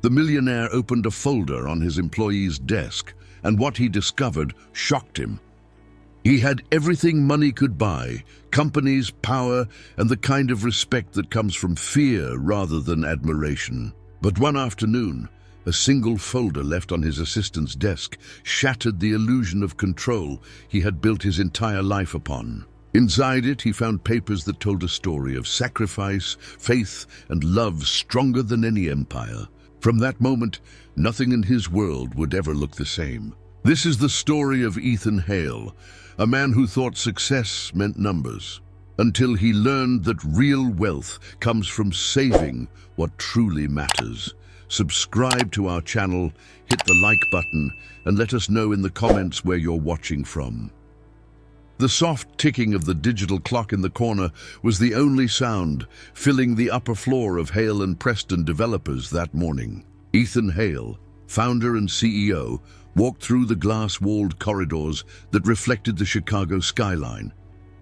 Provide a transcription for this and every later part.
The millionaire opened a folder on his employee's desk, and what he discovered shocked him. He had everything money could buy: companies, power, and the kind of respect that comes from fear rather than admiration. But one afternoon, a single folder left on his assistant's desk shattered the illusion of control he had built his entire life upon. Inside it, he found papers that told a story of sacrifice, faith, and love stronger than any empire. From that moment, nothing in his world would ever look the same. This is the story of Ethan Hale, a man who thought success meant numbers, until he learned that real wealth comes from saving what truly matters. Subscribe to our channel, hit the like button, and let us know in the comments where you're watching from. The soft ticking of the digital clock in the corner was the only sound filling the upper floor of Hale and Preston Developers that morning. Ethan Hale, founder and CEO, walked through the glass-walled corridors that reflected the Chicago skyline,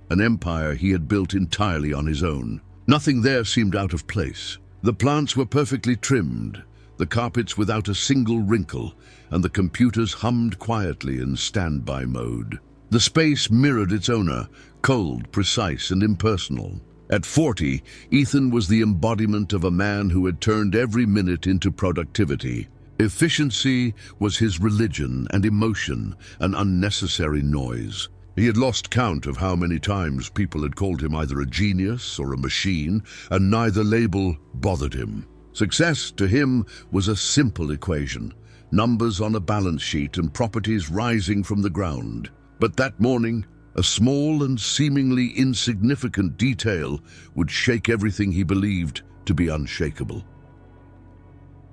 an empire he had built entirely on his own. Nothing there seemed out of place. The plants were perfectly trimmed, the carpets without a single wrinkle, and the computers hummed quietly in standby mode. The space mirrored its owner, cold, precise, and impersonal. At 40, Ethan was the embodiment of a man who had turned every minute into productivity. Efficiency was his religion, and emotion an unnecessary noise. He had lost count of how many times people had called him either a genius or a machine, and neither label bothered him. Success to him was a simple equation: numbers on a balance sheet and properties rising from the ground. But that morning, a small and seemingly insignificant detail would shake everything he believed to be unshakable.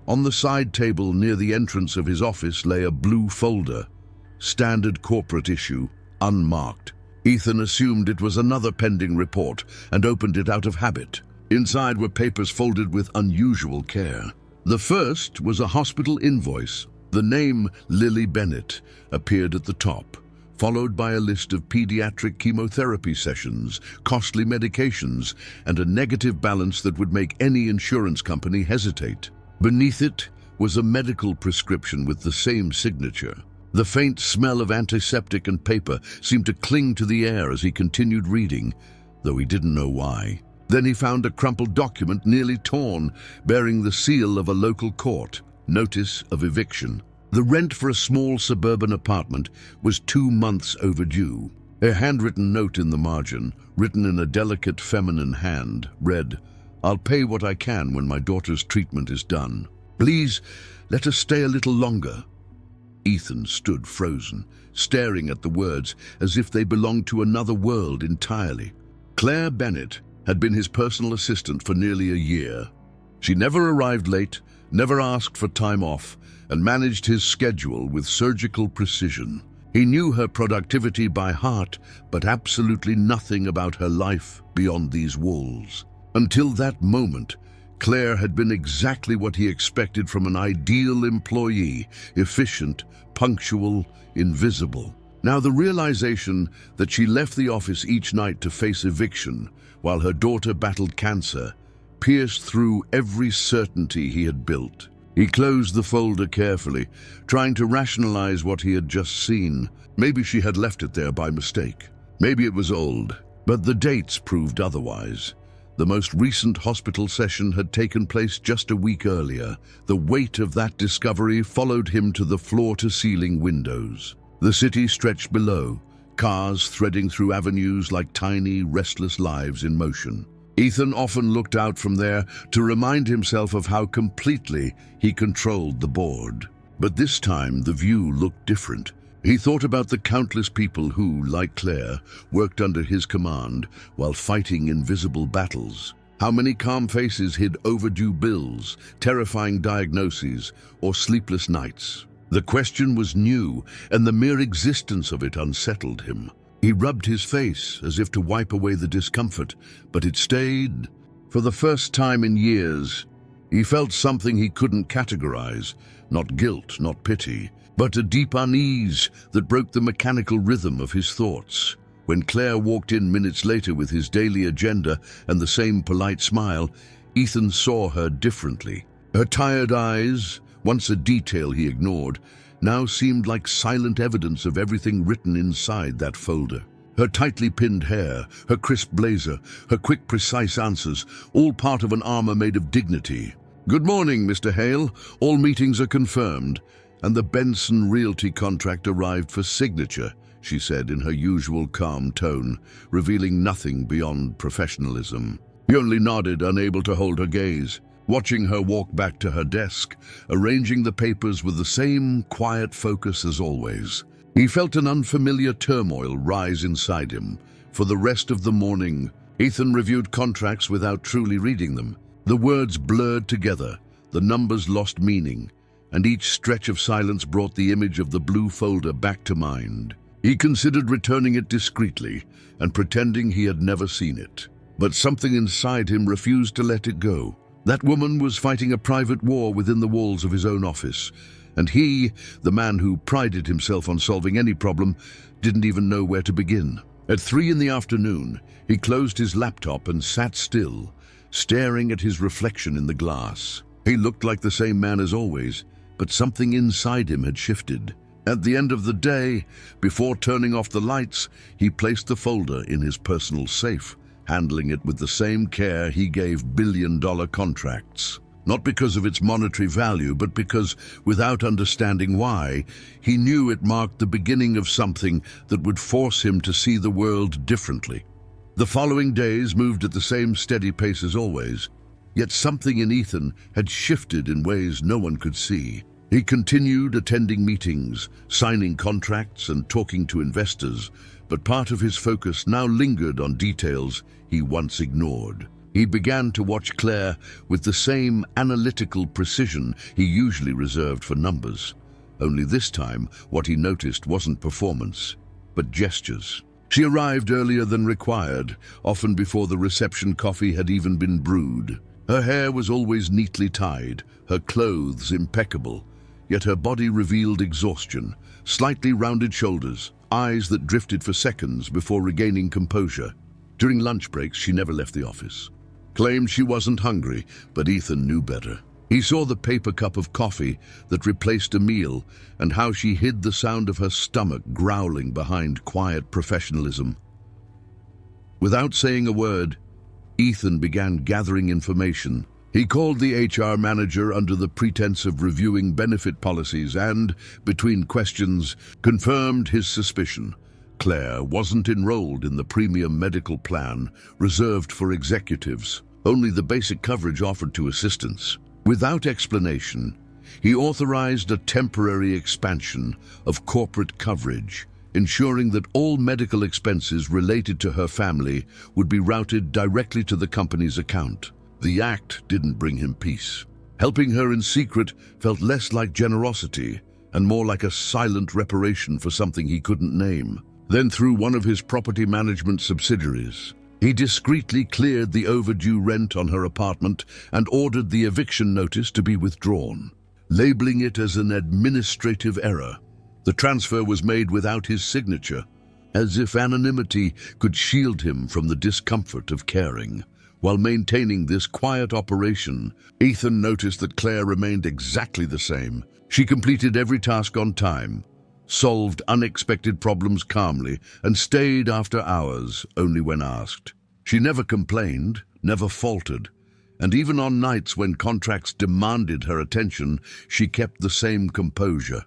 On the side table near the entrance of his office lay a blue folder, standard corporate issue, unmarked. Ethan assumed it was another pending report and opened it out of habit. Inside were papers folded with unusual care. The first was a hospital invoice. The name Lily Bennett appeared at the top, followed by a list of pediatric chemotherapy sessions, costly medications, and a negative balance that would make any insurance company hesitate. Beneath it was a medical prescription with the same signature. The faint smell of antiseptic and paper seemed to cling to the air as he continued reading, though he didn't know why. Then he found a crumpled document nearly torn, bearing the seal of a local court, notice of eviction. The rent for a small suburban apartment was 2 months overdue. A handwritten note in the margin, written in a delicate feminine hand, read, "I'll pay what I can when my daughter's treatment is done. Please, let us stay a little longer." Ethan stood frozen, staring at the words as if they belonged to another world entirely. Claire Bennett had been his personal assistant for nearly a year. She never arrived late, never asked for time off, and managed his schedule with surgical precision. He knew her productivity by heart, but absolutely nothing about her life beyond these walls. Until that moment, Claire had been exactly what he expected from an ideal employee: efficient, punctual, invisible. Now the realization that she left the office each night to face eviction while her daughter battled cancer pierced through every certainty he had built. He closed the folder carefully, trying to rationalize what he had just seen. Maybe she had left it there by mistake. Maybe it was old, but the dates proved otherwise. The most recent hospital session had taken place just a week earlier. The weight of that discovery followed him to the floor-to-ceiling windows. The city stretched below, cars threading through avenues like tiny, restless lives in motion. Ethan often looked out from there to remind himself of how completely he controlled the board. But this time the view looked different. He thought about the countless people who, like Claire, worked under his command while fighting invisible battles. How many calm faces hid overdue bills, terrifying diagnoses, or sleepless nights? The question was new, and the mere existence of it unsettled him. He rubbed his face as if to wipe away the discomfort, but it stayed. For the first time in years, he felt something he couldn't categorize, not guilt, not pity, but a deep unease that broke the mechanical rhythm of his thoughts. When Claire walked in minutes later with his daily agenda and the same polite smile, Ethan saw her differently. Her tired eyes, once a detail he ignored, now seemed like silent evidence of everything written inside that folder. Her tightly pinned hair, her crisp blazer, her quick, precise answers, all part of an armor made of dignity. "Good morning, Mr. Hale. All meetings are confirmed." "And the Benson Realty contract arrived for signature," she said in her usual calm tone, revealing nothing beyond professionalism. He only nodded, unable to hold her gaze, watching her walk back to her desk, arranging the papers with the same quiet focus as always. He felt an unfamiliar turmoil rise inside him. For the rest of the morning, Ethan reviewed contracts without truly reading them. The words blurred together, the numbers lost meaning, and each stretch of silence brought the image of the blue folder back to mind. He considered returning it discreetly and pretending he had never seen it. But something inside him refused to let it go. That woman was fighting a private war within the walls of his own office, and he, the man who prided himself on solving any problem, didn't even know where to begin. At 3 in the afternoon, he closed his laptop and sat still, staring at his reflection in the glass. He looked like the same man as always, but something inside him had shifted. At the end of the day, before turning off the lights, he placed the folder in his personal safe, handling it with the same care he gave billion-dollar contracts. Not because of its monetary value, but because, without understanding why, he knew it marked the beginning of something that would force him to see the world differently. The following days moved at the same steady pace as always, yet something in Ethan had shifted in ways no one could see. He continued attending meetings, signing contracts, and talking to investors, but part of his focus now lingered on details he once ignored. He began to watch Claire with the same analytical precision he usually reserved for numbers. Only this time, what he noticed wasn't performance, but gestures. She arrived earlier than required, often before the reception coffee had even been brewed. Her hair was always neatly tied, her clothes impeccable, yet her body revealed exhaustion, slightly rounded shoulders, eyes that drifted for seconds before regaining composure. During lunch breaks, she never left the office. Claimed she wasn't hungry, but Ethan knew better. He saw the paper cup of coffee that replaced a meal and how she hid the sound of her stomach growling behind quiet professionalism. Without saying a word, Ethan began gathering information. He called the HR manager under the pretense of reviewing benefit policies and, between questions, confirmed his suspicion. Claire wasn't enrolled in the premium medical plan reserved for executives, only the basic coverage offered to assistants. Without explanation, he authorized a temporary expansion of corporate coverage, ensuring that all medical expenses related to her family would be routed directly to the company's account. The act didn't bring him peace. Helping her in secret felt less like generosity and more like a silent reparation for something he couldn't name. Then, through one of his property management subsidiaries, he discreetly cleared the overdue rent on her apartment and ordered the eviction notice to be withdrawn, labeling it as an administrative error. The transfer was made without his signature, as if anonymity could shield him from the discomfort of caring. While maintaining this quiet operation, Ethan noticed that Claire remained exactly the same. She completed every task on time, solved unexpected problems calmly, and stayed after hours only when asked. She never complained, never faltered, and even on nights when contracts demanded her attention, she kept the same composure,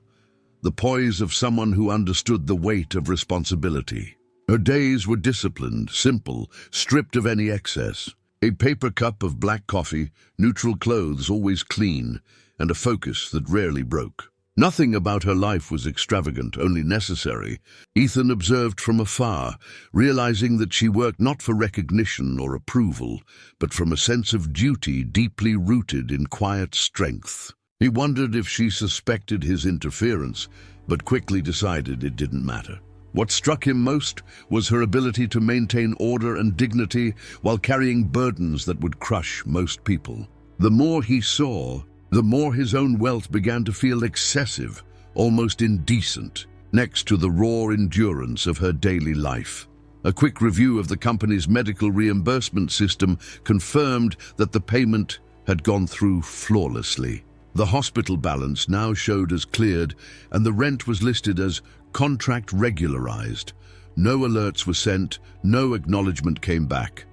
the poise of someone who understood the weight of responsibility. Her days were disciplined, simple, stripped of any excess. A paper cup of black coffee, neutral clothes always clean, and a focus that rarely broke. Nothing about her life was extravagant, only necessary. Ethan observed from afar, realizing that she worked not for recognition or approval, but from a sense of duty deeply rooted in quiet strength. He wondered if she suspected his interference, but quickly decided it didn't matter. What struck him most was her ability to maintain order and dignity while carrying burdens that would crush most people. The more he saw, the more his own wealth began to feel excessive, almost indecent, next to the raw endurance of her daily life. A quick review of the company's medical reimbursement system confirmed that the payment had gone through flawlessly. The hospital balance now showed as cleared, and the rent was listed as contract regularized. No alerts were sent, no acknowledgement came back.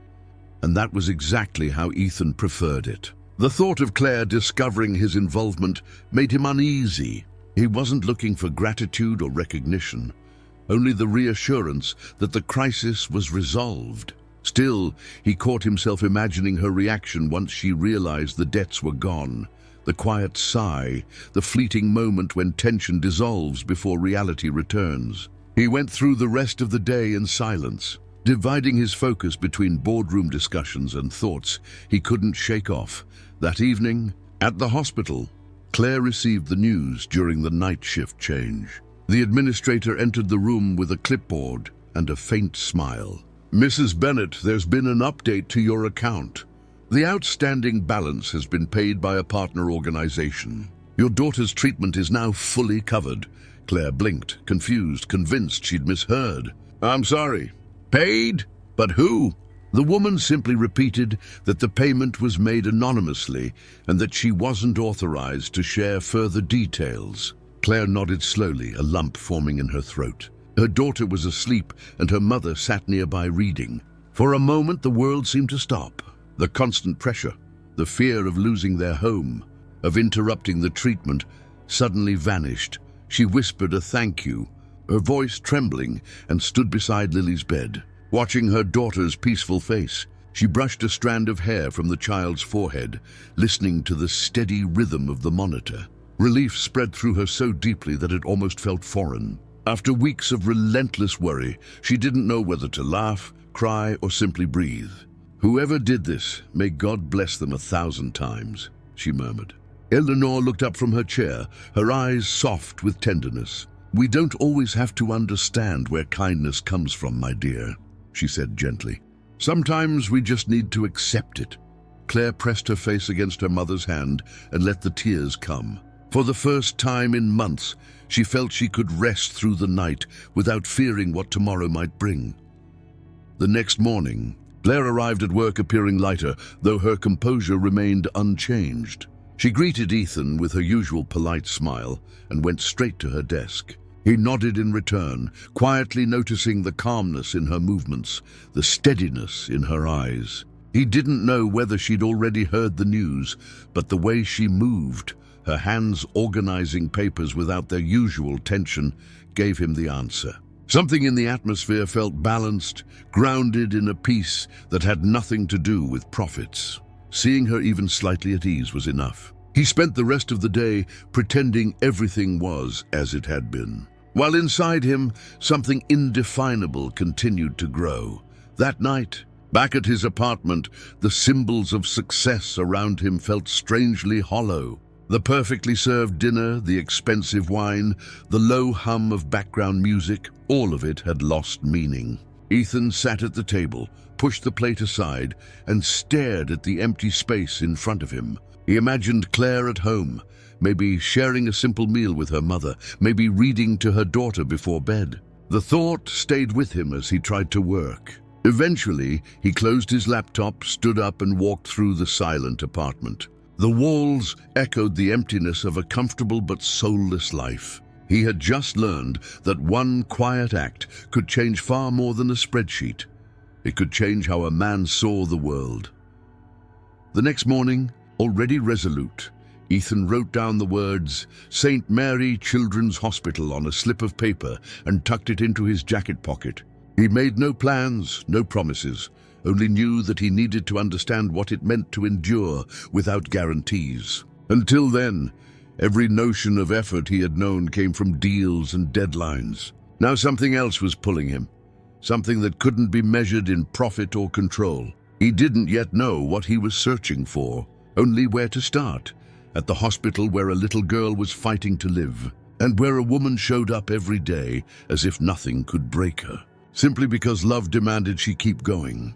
And that was exactly how Ethan preferred it. The thought of Claire discovering his involvement made him uneasy. He wasn't looking for gratitude or recognition, only the reassurance that the crisis was resolved. Still, he caught himself imagining her reaction once she realized the debts were gone. The quiet sigh, the fleeting moment when tension dissolves before reality returns. He went through the rest of the day in silence, dividing his focus between boardroom discussions and thoughts he couldn't shake off. That evening, at the hospital, Claire received the news during the night shift change. The administrator entered the room with a clipboard and a faint smile. "Mrs. Bennett, there's been an update to your account. The outstanding balance has been paid by a partner organization. Your daughter's treatment is now fully covered." Claire blinked, confused, convinced she'd misheard. "I'm sorry. Paid? But who?" The woman simply repeated that the payment was made anonymously and that she wasn't authorized to share further details. Claire nodded slowly, a lump forming in her throat. Her daughter was asleep and her mother sat nearby reading. For a moment, the world seemed to stop. The constant pressure, the fear of losing their home, of interrupting the treatment, suddenly vanished. She whispered a thank you, her voice trembling, and stood beside Lily's bed. Watching her daughter's peaceful face, she brushed a strand of hair from the child's forehead, listening to the steady rhythm of the monitor. Relief spread through her so deeply that it almost felt foreign. After weeks of relentless worry, she didn't know whether to laugh, cry, or simply breathe. "Whoever did this, may God bless them 1,000 times, she murmured. Eleanor looked up from her chair, her eyes soft with tenderness. "We don't always have to understand where kindness comes from, my dear," she said gently. "Sometimes we just need to accept it." Claire pressed her face against her mother's hand and let the tears come. For the first time in months, she felt she could rest through the night without fearing what tomorrow might bring. The next morning, Claire arrived at work appearing lighter, though her composure remained unchanged. She greeted Ethan with her usual polite smile and went straight to her desk. He nodded in return, quietly noticing the calmness in her movements, the steadiness in her eyes. He didn't know whether she'd already heard the news, but the way she moved, her hands organizing papers without their usual tension, gave him the answer. Something in the atmosphere felt balanced, grounded in a peace that had nothing to do with profits. Seeing her even slightly at ease was enough. He spent the rest of the day pretending everything was as it had been, while inside him something indefinable continued to grow. That night, back at his apartment, the symbols of success around him felt strangely hollow. The perfectly served dinner, the expensive wine, the low hum of background music, all of it had lost meaning. Ethan sat at the table, pushed the plate aside, and stared at the empty space in front of him. He imagined Claire at home, maybe sharing a simple meal with her mother, maybe reading to her daughter before bed. The thought stayed with him as he tried to work. Eventually, he closed his laptop, stood up, and walked through the silent apartment. The walls echoed the emptiness of a comfortable but soulless life. He had just learned that one quiet act could change far more than a spreadsheet. It could change how a man saw the world. The next morning, already resolute, Ethan wrote down the words St. Mary Children's Hospital on a slip of paper and tucked it into his jacket pocket. He made no plans, no promises, only knew that he needed to understand what it meant to endure without guarantees. Until then, every notion of effort he had known came from deals and deadlines. Now something else was pulling him, something that couldn't be measured in profit or control. He didn't yet know what he was searching for, only where to start. At the hospital where a little girl was fighting to live, and where a woman showed up every day as if nothing could break her, simply because love demanded she keep going.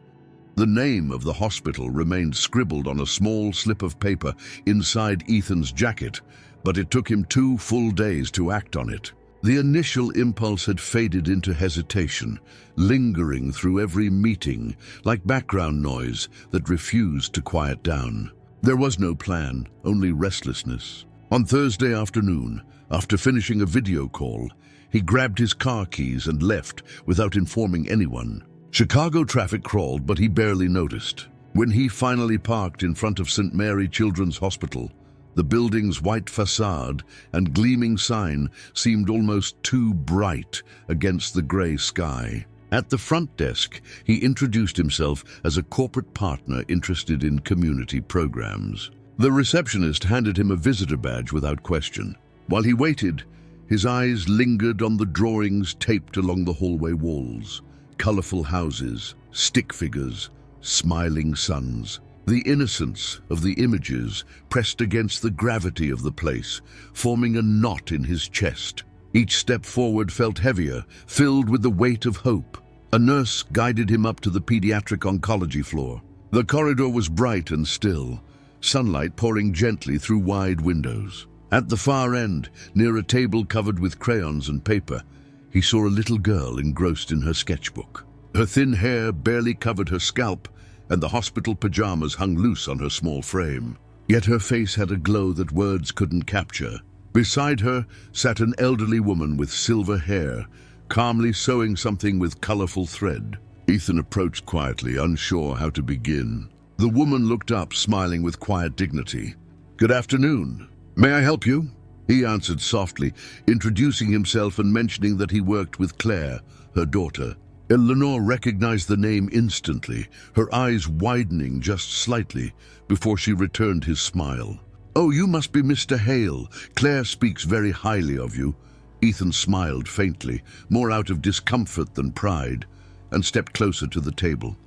The name of the hospital remained scribbled on a small slip of paper inside Ethan's jacket, but it took him 2 full days to act on it. The initial impulse had faded into hesitation, lingering through every meeting, like background noise that refused to quiet down. There was no plan, only restlessness. On Thursday afternoon, after finishing a video call, he grabbed his car keys and left without informing anyone. Chicago traffic crawled, but he barely noticed. When he finally parked in front of St. Mary Children's Hospital, the building's white facade and gleaming sign seemed almost too bright against the gray sky. At the front desk, he introduced himself as a corporate partner interested in community programs. The receptionist handed him a visitor badge without question. While he waited, his eyes lingered on the drawings taped along the hallway walls. Colorful houses, stick figures, smiling suns. The innocence of the images pressed against the gravity of the place, forming a knot in his chest. Each step forward felt heavier, filled with the weight of hope. A nurse guided him up to the pediatric oncology floor. The corridor was bright and still, sunlight pouring gently through wide windows. At the far end, near a table covered with crayons and paper, he saw a little girl engrossed in her sketchbook. Her thin hair barely covered her scalp, and the hospital pajamas hung loose on her small frame. Yet her face had a glow that words couldn't capture. Beside her sat an elderly woman with silver hair, calmly sewing something with colorful thread. Ethan approached quietly, unsure how to begin. The woman looked up, smiling with quiet dignity. "Good afternoon. May I help you?" He answered softly, introducing himself and mentioning that he worked with Claire, her daughter. Eleanor recognized the name instantly, her eyes widening just slightly before she returned his smile. "Oh, you must be Mr. Hale. Claire speaks very highly of you." Ethan smiled faintly, more out of discomfort than pride, and stepped closer to the table.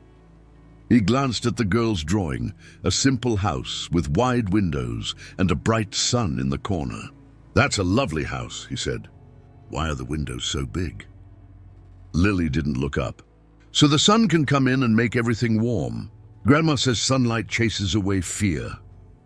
He glanced at the girl's drawing, a simple house with wide windows and a bright sun in the corner. "That's a lovely house," he said. "Why are the windows so big?" Lily didn't look up. "So the sun can come in and make everything warm. Grandma says sunlight chases away fear."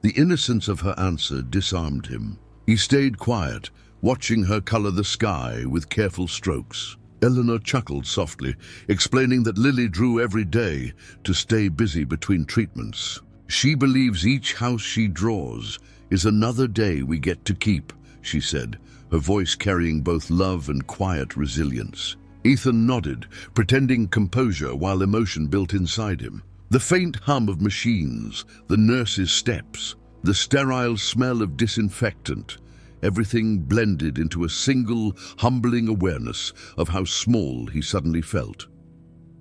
The innocence of her answer disarmed him. He stayed quiet, watching her color the sky with careful strokes. Eleanor chuckled softly, explaining that Lily drew every day to stay busy between treatments. "She believes each house she draws is another day we get to keep," she said, her voice carrying both love and quiet resilience. Ethan nodded, pretending composure while emotion built inside him. The faint hum of machines, the nurse's steps, the sterile smell of disinfectant, everything blended into a single, humbling awareness of how small he suddenly felt.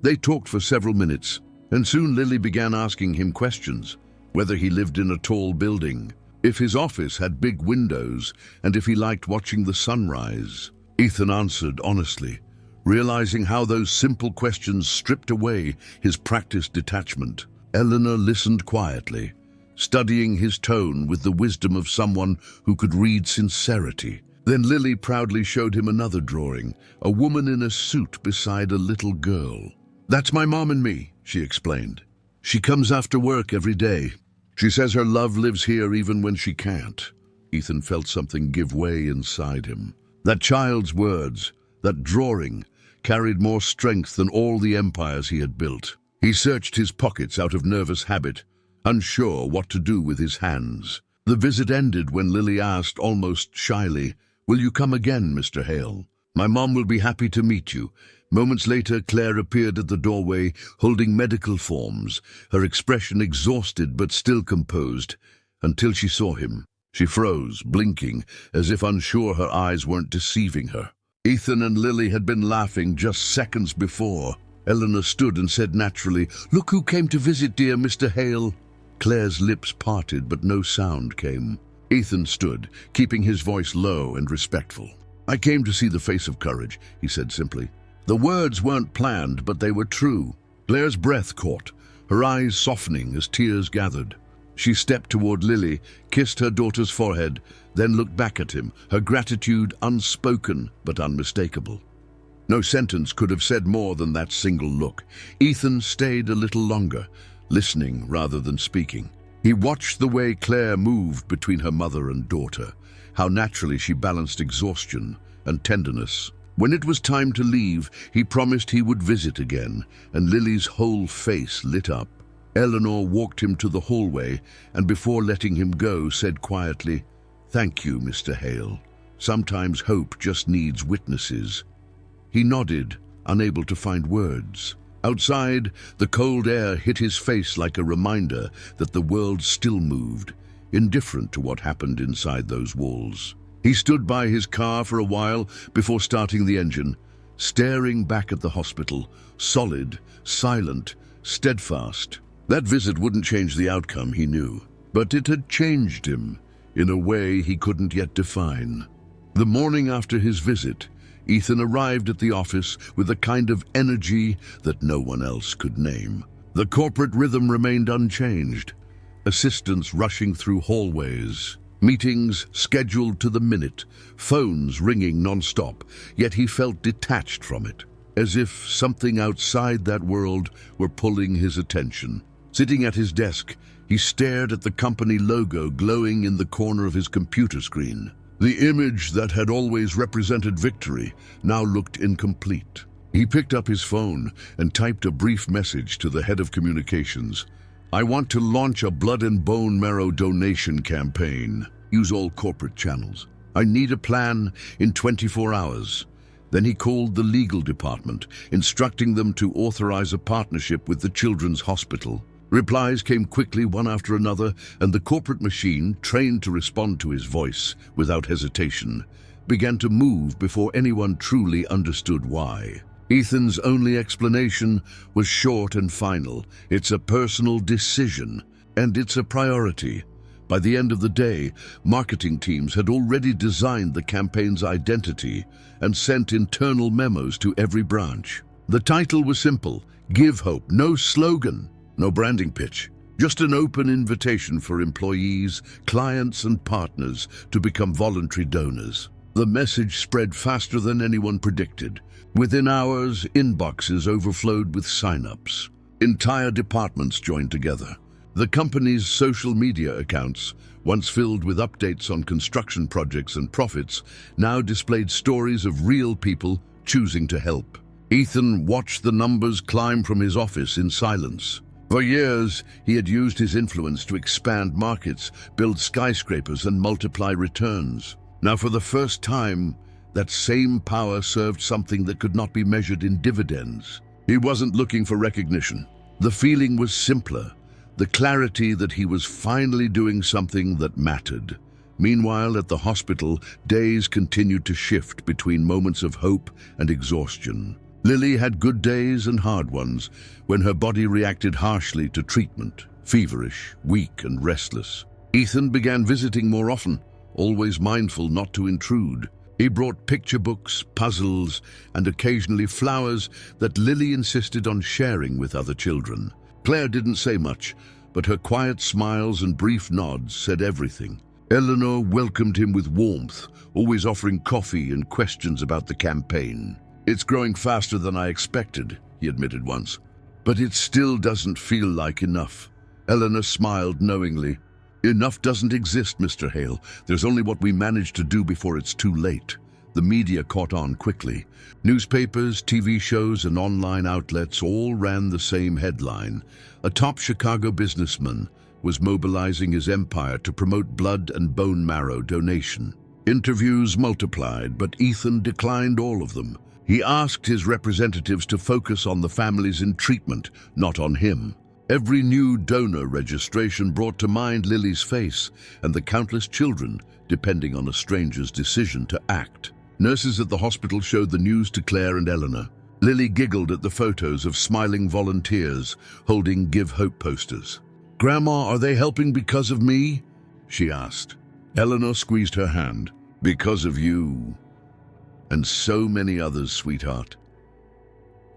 They talked for several minutes, and soon Lily began asking him questions, whether he lived in a tall building, if his office had big windows, and if he liked watching the sunrise. Ethan answered honestly, realizing how those simple questions stripped away his practiced detachment. Eleanor listened quietly, studying his tone with the wisdom of someone who could read sincerity. Then Lily proudly showed him another drawing, a woman in a suit beside a little girl. "That's my mom and me," she explained. "She comes after work every day. She says her love lives here even when she can't." Ethan felt something give way inside him. That child's words, that drawing, carried more strength than all the empires he had built. He searched his pockets out of nervous habit, unsure what to do with his hands. The visit ended when Lily asked, almost shyly, "Will you come again, Mr. Hale? My mom will be happy to meet you." Moments later, Claire appeared at the doorway, holding medical forms, her expression exhausted but still composed, until she saw him. She froze, blinking, as if unsure her eyes weren't deceiving her. Ethan and Lily had been laughing just seconds before. Eleanor stood and said naturally, "Look who came to visit, dear Mr. Hale." Claire's lips parted, but no sound came. Ethan stood, keeping his voice low and respectful. "I came to see the face of courage," he said simply. The words weren't planned, but they were true. Claire's breath caught, her eyes softening as tears gathered. She stepped toward Lily, kissed her daughter's forehead, then looked back at him, her gratitude unspoken but unmistakable. No sentence could have said more than that single look. Ethan stayed a little longer, listening rather than speaking. He watched the way Claire moved between her mother and daughter, how naturally she balanced exhaustion and tenderness. When it was time to leave, he promised he would visit again, and Lily's whole face lit up. Eleanor walked him to the hallway and before letting him go said quietly, "Thank you, Mr. Hale. Sometimes hope just needs witnesses." He nodded, unable to find words. Outside, the cold air hit his face like a reminder that the world still moved, indifferent to what happened inside those walls. He stood by his car for a while before starting the engine, staring back at the hospital, solid, silent, steadfast. That visit wouldn't change the outcome, he knew, but it had changed him in a way he couldn't yet define. The morning after his visit, Ethan arrived at the office with a kind of energy that no one else could name. The corporate rhythm remained unchanged, assistants rushing through hallways, meetings scheduled to the minute, phones ringing non-stop, yet he felt detached from it, as if something outside that world were pulling his attention. Sitting at his desk, he stared at the company logo glowing in the corner of his computer screen. The image that had always represented victory now looked incomplete. He picked up his phone and typed a brief message to the head of communications. "I want to launch a blood and bone marrow donation campaign. Use all corporate channels. I need a plan in 24 hours. Then he called the legal department, instructing them to authorize a partnership with the Children's Hospital. Replies came quickly one after another, and the corporate machine, trained to respond to his voice without hesitation, began to move before anyone truly understood why. Ethan's only explanation was short and final. It's a personal decision, and it's a priority. By the end of the day, marketing teams had already designed the campaign's identity and sent internal memos to every branch. The title was simple: Give Hope. No slogan, no branding pitch, just an open invitation for employees, clients, and partners to become voluntary donors. The message spread faster than anyone predicted. Within hours, inboxes overflowed with sign-ups. Entire departments joined together. The company's social media accounts, once filled with updates on construction projects and profits, now displayed stories of real people choosing to help. Ethan watched the numbers climb from his office in silence. For years, he had used his influence to expand markets, build skyscrapers, and multiply returns. Now, for the first time, that same power served something that could not be measured in dividends. He wasn't looking for recognition. The feeling was simpler, the clarity that he was finally doing something that mattered. Meanwhile, at the hospital, days continued to shift between moments of hope and exhaustion. Lily had good days and hard ones when her body reacted harshly to treatment, feverish, weak, and restless. Ethan began visiting more often, always mindful not to intrude. He brought picture books, puzzles, and occasionally flowers that Lily insisted on sharing with other children. Claire didn't say much, but her quiet smiles and brief nods said everything. Eleanor welcomed him with warmth, always offering coffee and questions about the campaign. "It's growing faster than I expected," he admitted once. "But it still doesn't feel like enough." Eleanor smiled knowingly. "Enough doesn't exist, Mr. Hale. There's only what we manage to do before it's too late." The media caught on quickly. Newspapers, TV shows, and online outlets all ran the same headline. A top Chicago businessman was mobilizing his empire to promote blood and bone marrow donation. Interviews multiplied, but Ethan declined all of them. He asked his representatives to focus on the families in treatment, not on him. Every new donor registration brought to mind Lily's face and the countless children depending on a stranger's decision to act. Nurses at the hospital showed the news to Claire and Eleanor. Lily giggled at the photos of smiling volunteers holding Give Hope posters. "Grandma, are they helping because of me?" she asked. Eleanor squeezed her hand. "Because of you. And so many others, sweetheart."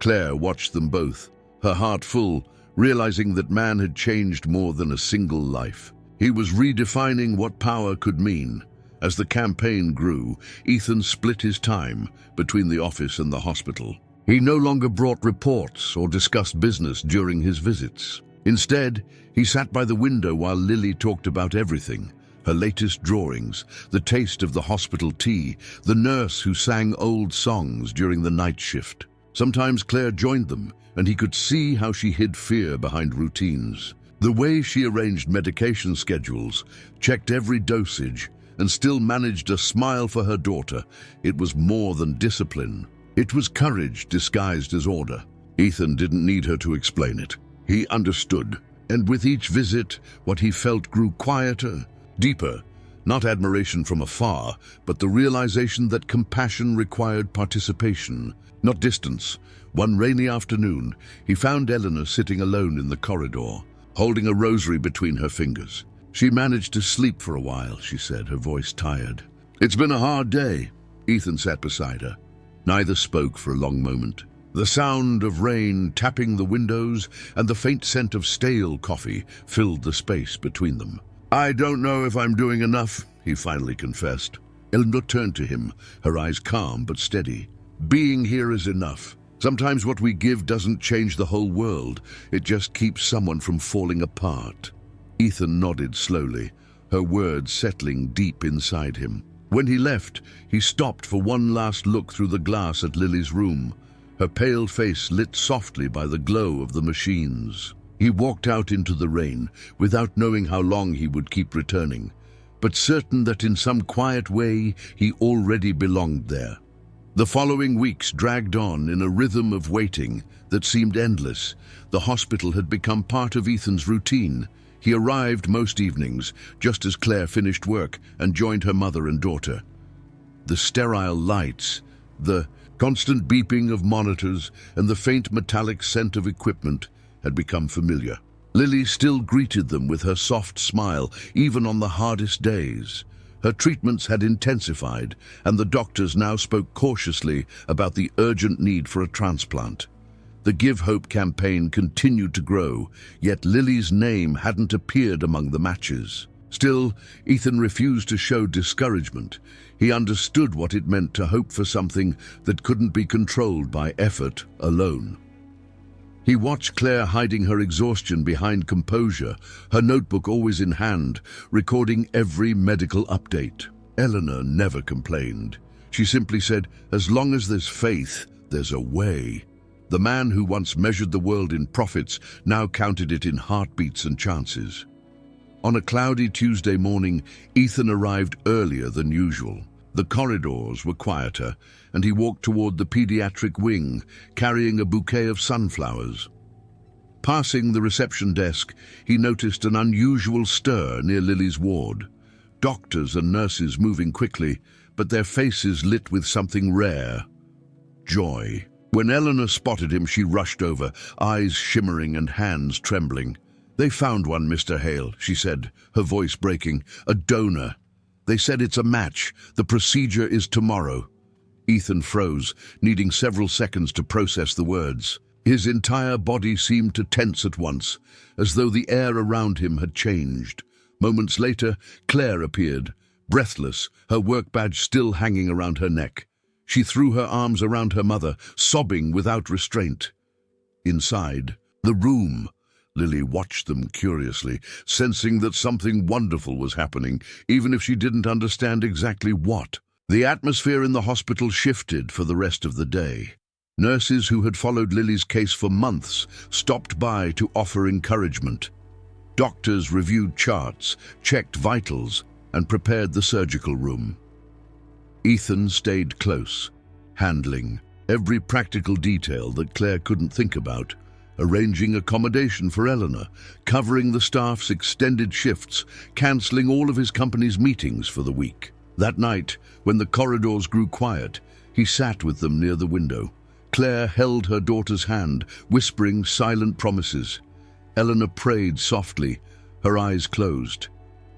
Claire watched them both, her heart full, realizing that man had changed more than a single life. He was redefining what power could mean. As the campaign grew, Ethan split his time between the office and the hospital. He no longer brought reports or discussed business during his visits. Instead, he sat by the window while Lily talked about everything: her latest drawings, the taste of the hospital tea, the nurse who sang old songs during the night shift. Sometimes Claire joined them, and he could see how she hid fear behind routines. The way she arranged medication schedules, checked every dosage, and still managed a smile for her daughter, it was more than discipline. It was courage disguised as order. Ethan didn't need her to explain it. He understood, and with each visit, what he felt grew quieter, deeper. Not admiration from afar, but the realization that compassion required participation, not distance. One rainy afternoon, he found Eleanor sitting alone in the corridor, holding a rosary between her fingers. She managed to sleep for a while, she said, her voice tired. It's been a hard day. Ethan sat beside her. Neither spoke for a long moment. The sound of rain tapping the windows and the faint scent of stale coffee filled the space between them. I don't know if I'm doing enough, he finally confessed. Eleanor turned to him, her eyes calm but steady. Being here is enough. Sometimes what we give doesn't change the whole world. It just keeps someone from falling apart. Ethan nodded slowly, her words settling deep inside him. When he left, he stopped for one last look through the glass at Lily's room, her pale face lit softly by the glow of the machines. He walked out into the rain, without knowing how long he would keep returning, but certain that in some quiet way he already belonged there. The following weeks dragged on in a rhythm of waiting that seemed endless. The hospital had become part of Ethan's routine. He arrived most evenings, just as Claire finished work and joined her mother and daughter. The sterile lights, the constant beeping of monitors, and the faint metallic scent of equipment had become familiar. Lily still greeted them with her soft smile, even on the hardest days. Her treatments had intensified, and the doctors now spoke cautiously about the urgent need for a transplant. The Give Hope campaign continued to grow, yet Lily's name hadn't appeared among the matches. Still, Ethan refused to show discouragement. He understood what it meant to hope for something that couldn't be controlled by effort alone. He watched Claire hiding her exhaustion behind composure, her notebook always in hand, recording every medical update. Eleanor never complained. She simply said, as long as there's faith, there's a way. The man who once measured the world in profits now counted it in heartbeats and chances. On a cloudy Tuesday morning, Ethan arrived earlier than usual. The corridors were quieter, and he walked toward the pediatric wing, carrying a bouquet of sunflowers. Passing the reception desk, he noticed an unusual stir near Lily's ward. Doctors and nurses moving quickly, but their faces lit with something rare: joy. When Eleanor spotted him, she rushed over, eyes shimmering and hands trembling. They found one, Mr. Hale, she said, her voice breaking. A donor. They said it's a match. The procedure is tomorrow. Ethan froze, needing several seconds to process the words. His entire body seemed to tense at once, as though the air around him had changed. Moments later, Claire appeared, breathless, her work badge still hanging around her neck. She threw her arms around her mother, sobbing without restraint. Inside the room, Lily watched them curiously, sensing that something wonderful was happening, even if she didn't understand exactly what. The atmosphere in the hospital shifted for the rest of the day. Nurses who had followed Lily's case for months stopped by to offer encouragement. Doctors reviewed charts, checked vitals, and prepared the surgical room. Ethan stayed close, handling every practical detail that Claire couldn't think about, arranging accommodation for Eleanor, covering the staff's extended shifts, cancelling all of his company's meetings for the week. That night, when the corridors grew quiet, he sat with them near the window. Claire held her daughter's hand, whispering silent promises. Eleanor prayed softly, her eyes closed.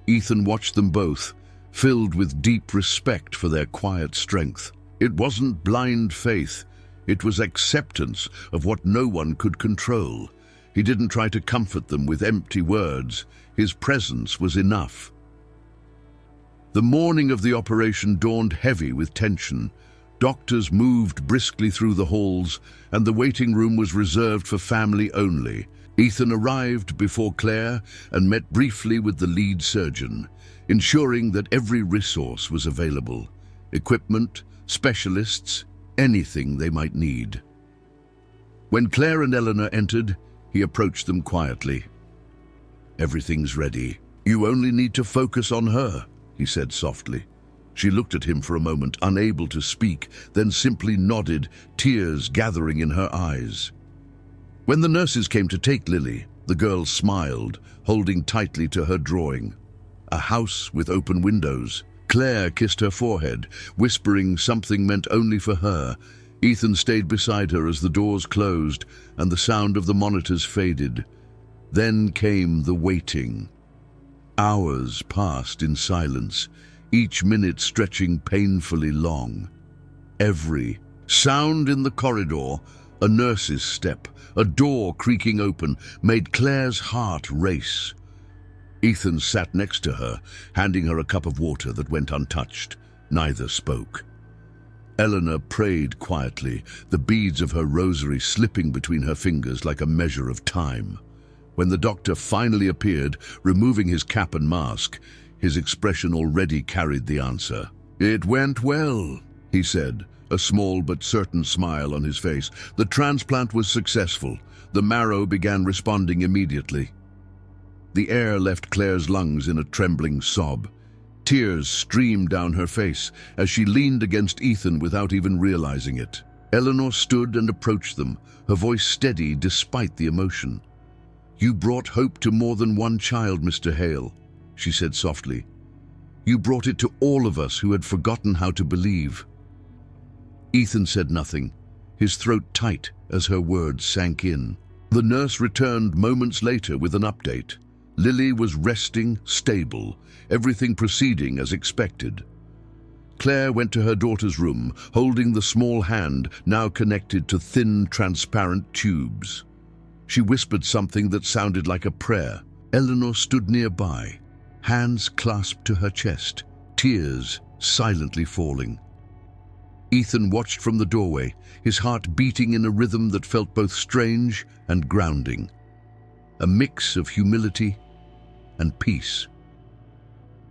Ethan watched them both, filled with deep respect for their quiet strength. It wasn't blind faith. It was acceptance of what no one could control. He didn't try to comfort them with empty words. His presence was enough. The morning of the operation dawned heavy with tension. Doctors moved briskly through the halls, and the waiting room was reserved for family only. Ethan arrived before Claire and met briefly with the lead surgeon, ensuring that every resource was available: equipment, specialists, anything they might need. When Claire and Eleanor entered, he approached them quietly. "Everything's ready. You only need to focus on her," he said softly. She looked at him for a moment, unable to speak, then simply nodded, tears gathering in her eyes. When the nurses came to take Lily, the girl smiled, holding tightly to her drawing. A house with open windows. Claire kissed her forehead, whispering something meant only for her. Ethan stayed beside her as the doors closed and the sound of the monitors faded. Then came the waiting. Hours passed in silence, each minute stretching painfully long. Every sound in the corridor, a nurse's step, a door creaking open, made Claire's heart race. Ethan sat next to her, handing her a cup of water that went untouched. Neither spoke. Eleanor prayed quietly, the beads of her rosary slipping between her fingers like a measure of time. When the doctor finally appeared, removing his cap and mask, his expression already carried the answer. "It went well," he said, a small but certain smile on his face. "The transplant was successful. The marrow began responding immediately." The air left Claire's lungs in a trembling sob. Tears streamed down her face as she leaned against Ethan without even realizing it. Eleanor stood and approached them, her voice steady despite the emotion. "You brought hope to more than one child, Mr. Hale," she said softly. "You brought it to all of us who had forgotten how to believe." Ethan said nothing, his throat tight as her words sank in. The nurse returned moments later with an update. Lily was resting, stable, everything proceeding as expected. Claire went to her daughter's room, holding the small hand now connected to thin, transparent tubes. She whispered something that sounded like a prayer. Eleanor stood nearby, hands clasped to her chest, tears silently falling. Ethan watched from the doorway, his heart beating in a rhythm that felt both strange and grounding. A mix of humility and peace.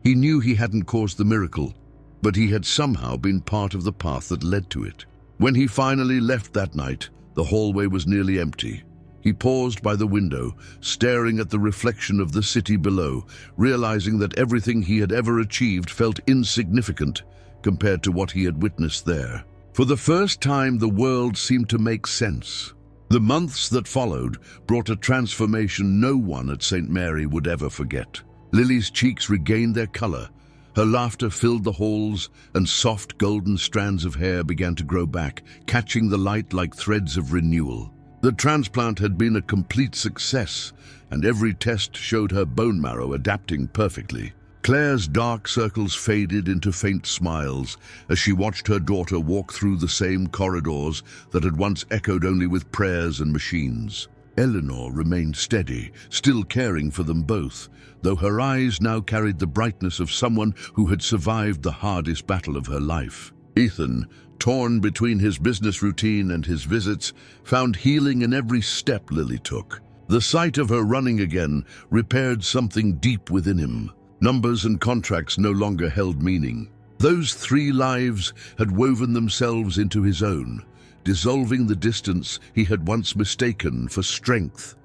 He knew he hadn't caused the miracle, but he had somehow been part of the path that led to it. When he finally left that night, the hallway was nearly empty. He paused by the window, staring at the reflection of the city below, realizing that everything he had ever achieved felt insignificant compared to what he had witnessed there. For the first time, the world seemed to make sense. The months that followed brought a transformation no one at St. Mary would ever forget. Lily's cheeks regained their color, her laughter filled the halls, and soft golden strands of hair began to grow back, catching the light like threads of renewal. The transplant had been a complete success, and every test showed her bone marrow adapting perfectly. Claire's dark circles faded into faint smiles as she watched her daughter walk through the same corridors that had once echoed only with prayers and machines. Eleanor remained steady, still caring for them both, though her eyes now carried the brightness of someone who had survived the hardest battle of her life. Ethan, torn between his business routine and his visits, found healing in every step Lily took. The sight of her running again repaired something deep within him. Numbers and contracts no longer held meaning. Those 3 lives had woven themselves into his own, dissolving the distance he had once mistaken for strength.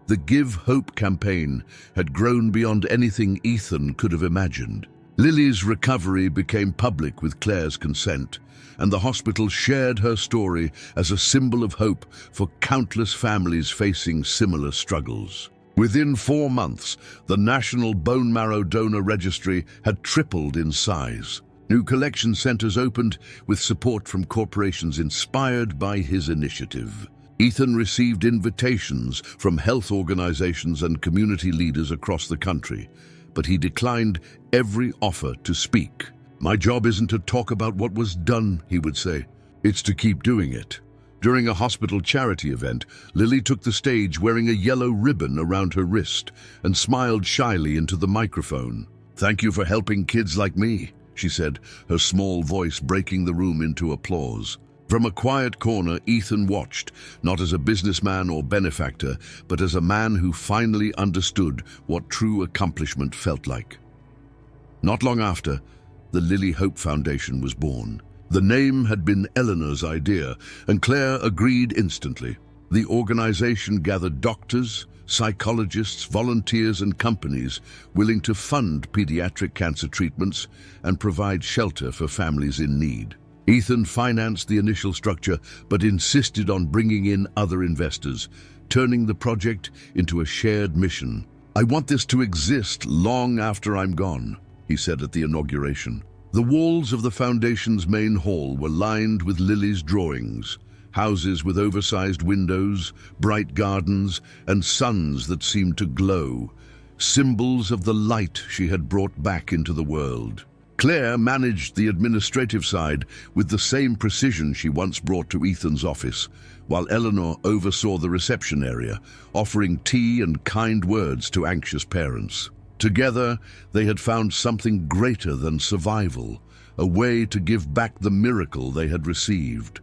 The Give Hope campaign had grown beyond anything Ethan could have imagined. Lily's recovery became public with Claire's consent, and the hospital shared her story as a symbol of hope for countless families facing similar struggles. Within 4 months, the National Bone Marrow Donor Registry had tripled in size. New collection centers opened with support from corporations inspired by his initiative. Ethan received invitations from health organizations and community leaders across the country, but he declined every offer to speak. "My job isn't to talk about what was done," he would say. "It's to keep doing it." During a hospital charity event, Lily took the stage wearing a yellow ribbon around her wrist and smiled shyly into the microphone. "Thank you for helping kids like me," she said, her small voice breaking the room into applause. From a quiet corner, Ethan watched, not as a businessman or benefactor, but as a man who finally understood what true accomplishment felt like. Not long after, the Lily Hope Foundation was born. The name had been Eleanor's idea, and Claire agreed instantly. The organization gathered doctors, psychologists, volunteers, and companies willing to fund pediatric cancer treatments and provide shelter for families in need. Ethan financed the initial structure but insisted on bringing in other investors, turning the project into a shared mission. "I want this to exist long after I'm gone," he said at the inauguration. The walls of the foundation's main hall were lined with Lily's drawings, houses with oversized windows, bright gardens, and suns that seemed to glow, symbols of the light she had brought back into the world. Claire managed the administrative side with the same precision she once brought to Ethan's office, while Eleanor oversaw the reception area, offering tea and kind words to anxious parents. Together, they had found something greater than survival, a way to give back the miracle they had received.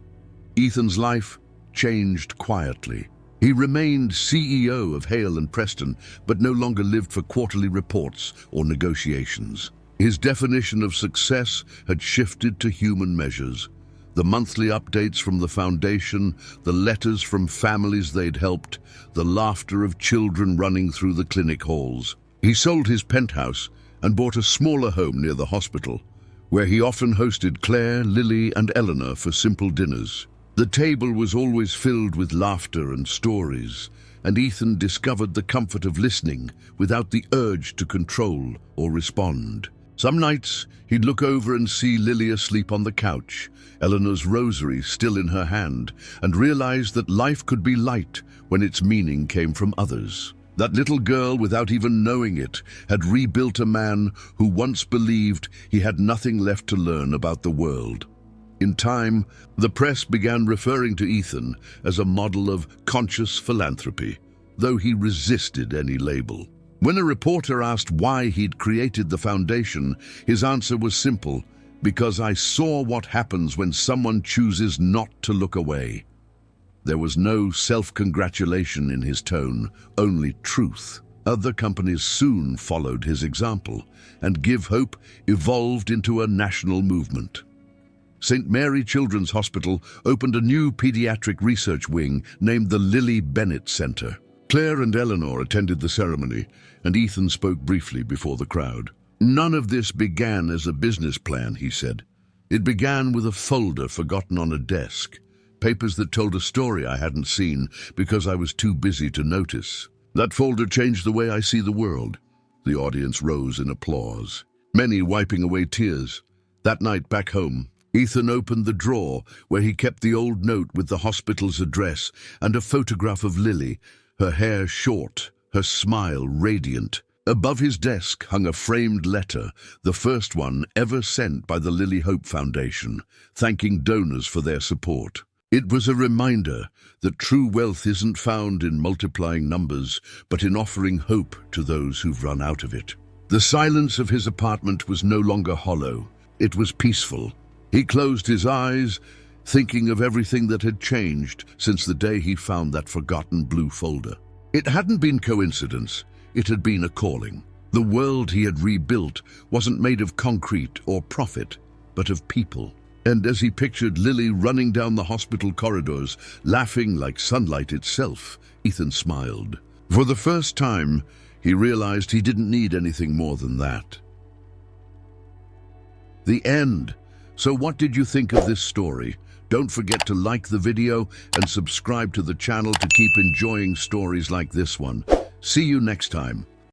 Ethan's life changed quietly. He remained CEO of Hale and Preston, but no longer lived for quarterly reports or negotiations. His definition of success had shifted to human measures. The monthly updates from the foundation, the letters from families they'd helped, the laughter of children running through the clinic halls. He sold his penthouse and bought a smaller home near the hospital, where he often hosted Claire, Lily, and Eleanor for simple dinners. The table was always filled with laughter and stories, and Ethan discovered the comfort of listening without the urge to control or respond. Some nights, he'd look over and see Lily asleep on the couch, Eleanor's rosary still in her hand, and realize that life could be light when its meaning came from others. That little girl, without even knowing it, had rebuilt a man who once believed he had nothing left to learn about the world. In time, the press began referring to Ethan as a model of conscious philanthropy, though he resisted any label. When a reporter asked why he'd created the foundation, his answer was simple: "Because I saw what happens when someone chooses not to look away." There was no self-congratulation in his tone, only truth. Other companies soon followed his example, and Give Hope evolved into a national movement. St. Mary Children's Hospital opened a new pediatric research wing named the Lily Bennett Center. Claire and Eleanor attended the ceremony, and Ethan spoke briefly before the crowd. "None of this began as a business plan," he said. "It began with a folder forgotten on a desk, papers that told a story I hadn't seen because I was too busy to notice. That folder changed the way I see the world." The audience rose in applause, many wiping away tears. That night back home, Ethan opened the drawer where he kept the old note with the hospital's address and a photograph of Lily, her hair short, her smile radiant. Above his desk hung a framed letter, the first one ever sent by the Lily Hope Foundation, thanking donors for their support. It was a reminder that true wealth isn't found in multiplying numbers, but in offering hope to those who've run out of it. The silence of his apartment was no longer hollow. It was peaceful. He closed his eyes, thinking of everything that had changed since the day he found that forgotten blue folder. It hadn't been coincidence, it had been a calling. The world he had rebuilt wasn't made of concrete or profit, but of people. And as he pictured Lily running down the hospital corridors, laughing like sunlight itself, Ethan smiled. For the first time, he realized he didn't need anything more than that. The end. So what did you think of this story? Don't forget to like the video and subscribe to the channel to keep enjoying stories like this one. See you next time.